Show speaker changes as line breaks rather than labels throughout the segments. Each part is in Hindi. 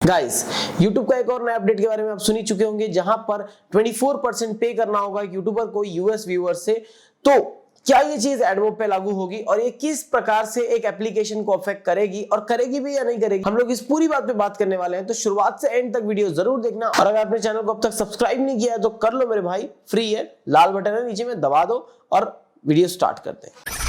गाइस, YouTube का एक और नया अपडेट के बारे में आप सुन ही चुके होंगे, जहां पर 24% पे करना होगा यूट्यूबर को यूएस व्यूअर्स से। तो क्या ये चीज एडमोब पे लागू होगी और ये किस प्रकार से एक एप्लीकेशन को अफेक्ट करेगी और करेगी भी या नहीं करेगी, हम लोग इस पूरी बात पे बात करने वाले हैं। तो शुरुआत से एंड तक वीडियो जरूर देखना, और अगर आपने चैनल को अब तक सब्सक्राइब नहीं किया है तो कर लो मेरे भाई, फ्री है, लाल बटन है नीचे में, दबा दो और वीडियो स्टार्ट करते हैं।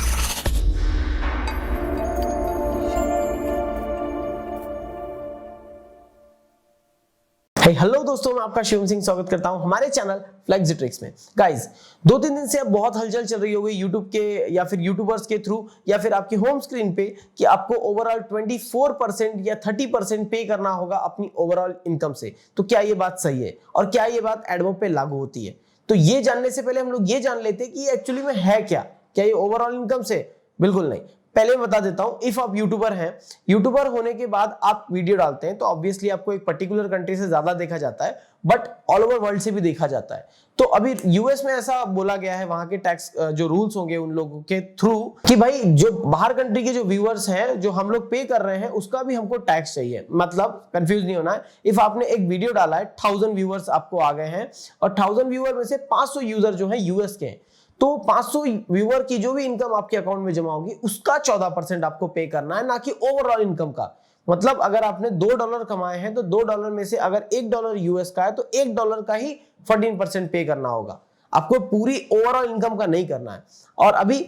हेलो दोस्तों, मैं आपका शिवम सिंह स्वागत करता हूं हमारे चैनल फ्लेक्सी ट्रिक्स में। गाइस, 2-3 दिन से अब बहुत हलचल चल रही होगी यूट्यूब के या फिर यूट्यूबर्स के थ्रू या फिर आपकी होम स्क्रीन पे कि आपको ओवरऑल 24% या 30% पे करना होगा अपनी ओवरऑल इनकम से। तो क्या ये बात सही है और क्या ये बात एडमोब पे लागू होती है? तो ये जानने से पहले हम लोग ये जान लेते हैं कि एक्चुअली में है क्या ये ओवरऑल इनकम से? बिल्कुल नहीं। पहले बता देता हूं, इफ आप यूट्यूबर हैं, यूट्यूबर होने के बाद आप वीडियो डालते हैं तो ऑब्वियसली आपको एक पर्टिकुलर कंट्री से ज्यादा देखा जाता है, बट ऑल ओवर वर्ल्ड से भी देखा जाता है। तो अभी यूएस में ऐसा बोला गया है, वहां के टैक्स जो रूल्स होंगे उन लोगों के थ्रू, कि भाई जो बाहर कंट्री के जो व्यूअर्स हैं, जो हम लोग पे कर रहे हैं, उसका भी हमको टैक्स चाहिए। मतलब कंफ्यूज नहीं होना है, इफ आपने एक वीडियो डाला है, 1000 व्यूअर्स आपको आ गए हैं और 1000 व्यूअर में से 500 यूजर जो है यूएस के हैं, तो 500 व्यूअर की जो भी इनकम आपके अकाउंट में जमा होगी उसका 14% आपको पे करना है, ना कि ओवरऑल इनकम का। मतलब अगर आपने $2 कमाए हैं तो $2 में से अगर $1 यूएस का है तो $1 का ही 14% पे करना होगा, आपको पूरी ओवरऑल इनकम का नहीं करना है। और अभी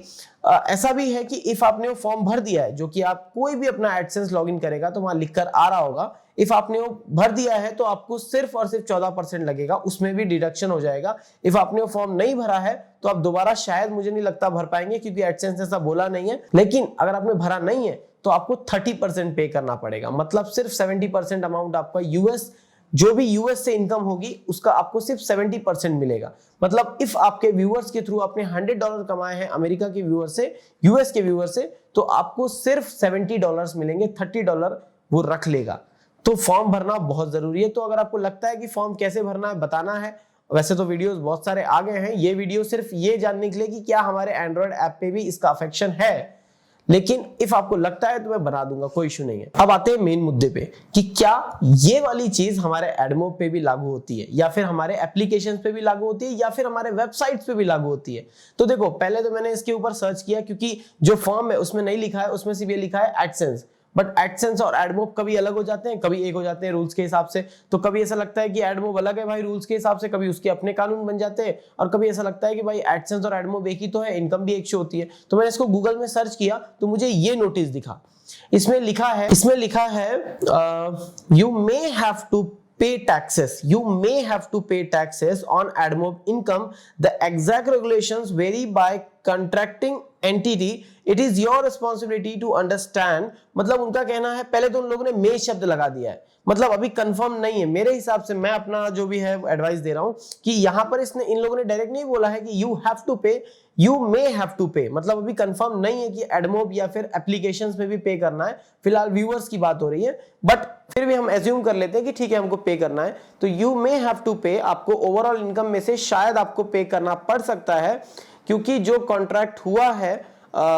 ऐसा भी है कि इफ आपने वो फॉर्म भर दिया है, जो कि आप कोई भी अपना एडसेंस लॉगिन करेगा तो वहां लिखकर आ रहा होगा, इफ आपने वो भर दिया है तो आपको सिर्फ और सिर्फ 14% लगेगा, उसमें भी डिडक्शन हो जाएगा। इफ आपने वो फॉर्म नहीं भरा है तो आप दोबारा शायद, मुझे नहीं लगता भर पाएंगे, क्योंकि एडसेंस ऐसा बोला नहीं है। लेकिन अगर आपने भरा नहीं है तो आपको 30% पे करना पड़ेगा। मतलब सिर्फ 70% अमाउंट आपका यूएस, जो भी यूएस से इनकम होगी उसका आपको सिर्फ 70% मिलेगा। मतलब इफ आपके व्यूअर्स के थ्रू आपने $100 कमाए हैं अमेरिका के व्यूअर से, यूएस के व्यूअर से, तो आपको सिर्फ $70 मिलेंगे, $30 वो रख लेगा। तो फॉर्म भरना बहुत जरूरी है। तो अगर आपको लगता है कि फॉर्म कैसे भरना है, बताना है, वैसे तो वीडियोस बहुत सारे आ गए हैं, ये वीडियो सिर्फ ये जानने के लिए कि क्या हमारे एंड्रॉइड ऐप पे भी इसका अफेक्शन है। लेकिन इफ आपको लगता है तो मैं बना दूंगा, कोई इशू नहीं है। अब आते हैं मेन मुद्दे पे कि क्या ये वाली चीज हमारे एडमोब पे भी लागू होती है, या फिर हमारे एप्लीकेशंस पे भी लागू होती है, या फिर हमारे वेबसाइट्स पे भी लागू होती है। तो देखो, पहले तो मैंने इसके ऊपर सर्च किया, क्योंकि जो फॉर्म है उसमें नहीं लिखा है, उसमें सिर्फ ये लिखा है एडसेंस। बट एडसेंस और एडमोब कभी अलग हो जाते हैं, कभी एक हो जाते हैं रूल्स के हिसाब से। तो कभी ऐसा लगता है कि एडमोब अलग है भाई रूल्स के हिसाब से, कभी उसके अपने कानून बन जाते हैं, और कभी ऐसा लगता है कि भाई एडसेंस और एडमोब एक ही तो है, इनकम भी एक से होती है। तो मैंने इसको गूगल में सर्च किया तो मुझे ये नोटिस दिखा। इसमें लिखा है you may have to pay taxes. You may have to pay taxes on AdMob income. The exact regulations vary by contracting entity. It is your responsibility to understand. मतलब उनका कहना है, पहले तो उन लोगों ने मे शब्द लगा दिया है, मतलब अभी कंफर्म नहीं है। मेरे हिसाब से, मैं अपना जो भी है एडवाइस दे रहा हूं कि यहां पर इन लोगों ने डायरेक्ट नहीं बोला है कि यू हैव टू पे, यू मे हैव टू पे। मतलब अभी कंफर्म नहीं है कि एडमोब या फिर एप्लीकेशंस में भी पे करना है। फिलहाल व्यूअर्स की बात हो रही है, बट फिर भी हम एज्यूम कर लेते हैं कि ठीक है, हमको पे करना है। तो यू मे हैव टू पे, आपको ओवरऑल इनकम में से शायद आपको पे करना पड़ सकता है, क्योंकि जो कॉन्ट्रैक्ट हुआ है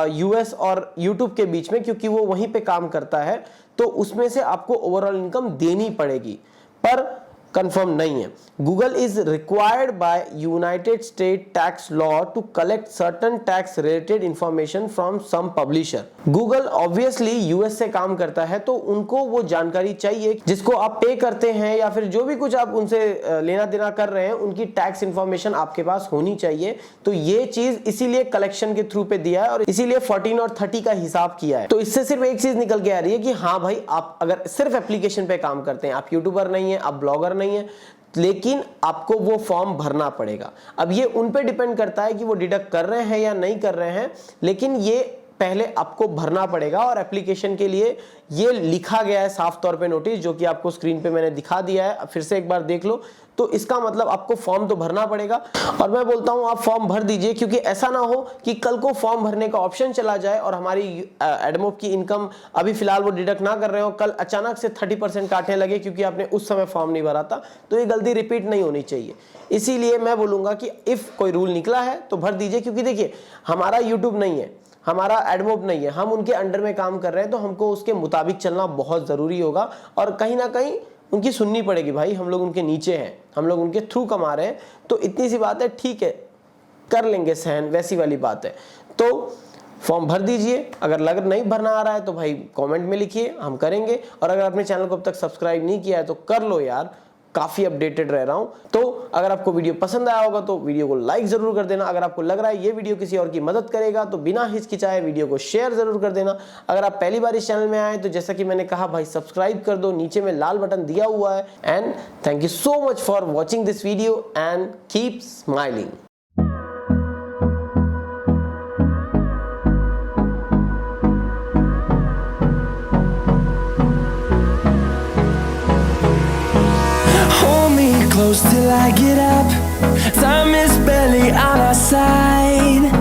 यूएस और यूट्यूब के बीच में, क्योंकि वो वहीं पे काम करता है, तो उसमें से आपको ओवरऑल इनकम देनी पड़ेगी, पर कंफर्म नहीं है। Google is required by United State tax law to collect certain tax related information from some publisher. Google obviously US से काम करता है, तो उनको वो जानकारी चाहिए जिसको आप पे करते हैं, या फिर जो भी कुछ आप उनसे लेना देना कर रहे हैं, उनकी टैक्स इंफॉर्मेशन आपके पास होनी चाहिए। तो ये चीज इसीलिए कलेक्शन के थ्रू पे दिया है, और इसीलिए 14 और 30 का हिसाब किया है। तो इससे सिर्फ एक चीज निकल के आ रही है कि हाँ भाई, आप अगर सिर्फ एप्लीकेशन पे काम करते हैं, आप यूट्यूबर नहीं है, आप ब्लॉगर नहीं है, लेकिन आपको वो फॉर्म भरना पड़ेगा। अब ये उन पे डिपेंड करता है कि वो डिडक्ट कर रहे हैं या नहीं कर रहे हैं, लेकिन ये पहले आपको भरना पड़ेगा। और एप्लीकेशन के लिए ये लिखा गया है साफ तौर पे नोटिस, जो कि आपको स्क्रीन पे मैंने दिखा दिया है, फिर से एक बार देख लो। तो इसका मतलब आपको फॉर्म तो भरना पड़ेगा, और मैं बोलता हूं आप फॉर्म भर दीजिए, क्योंकि ऐसा ना हो कि कल को फॉर्म भरने का ऑप्शन चला जाए और हमारी एडमोब की इनकम अभी फिलहाल वो डिडक्ट ना कर रहे हो, कल अचानक से 30% काटने लगे क्योंकि आपने उस समय फॉर्म नहीं भरा था। तो ये गलती रिपीट नहीं होनी चाहिए। इसीलिए मैं बोलूंगा कि इफ कोई रूल निकला है तो भर दीजिए, क्योंकि देखिए, हमारा यूट्यूब नहीं है, हमारा एडमोब नहीं है, हम उनके अंडर में काम कर रहे हैं, तो हमको उसके मुताबिक चलना बहुत जरूरी होगा। और कहीं ना कहीं उनकी सुननी पड़ेगी भाई, हम लोग उनके नीचे हैं, हम लोग उनके थ्रू कमा रहे हैं, तो इतनी सी बात है, ठीक है कर लेंगे सहन, वैसी वाली बात है। तो फॉर्म भर दीजिए, अगर लग नहीं भरना आ रहा है तो भाई कमेंट में लिखिए, हम करेंगे। और अगर अपने चैनल को अब तक सब्सक्राइब नहीं किया है तो कर लो यार, काफी अपडेटेड रह रहा हूं। तो अगर आपको वीडियो पसंद आया होगा तो वीडियो को लाइक जरूर कर देना। अगर आपको लग रहा है ये वीडियो किसी और की मदद करेगा तो बिना हिचकिचाए वीडियो को शेयर जरूर कर देना। अगर आप पहली बार इस चैनल में आए तो जैसा कि मैंने कहा भाई सब्सक्राइब कर दो, नीचे में लाल बटन दिया हुआ है। And thank you so much for watching this video and keep smiling.
Close till I get up. Time is barely on our side.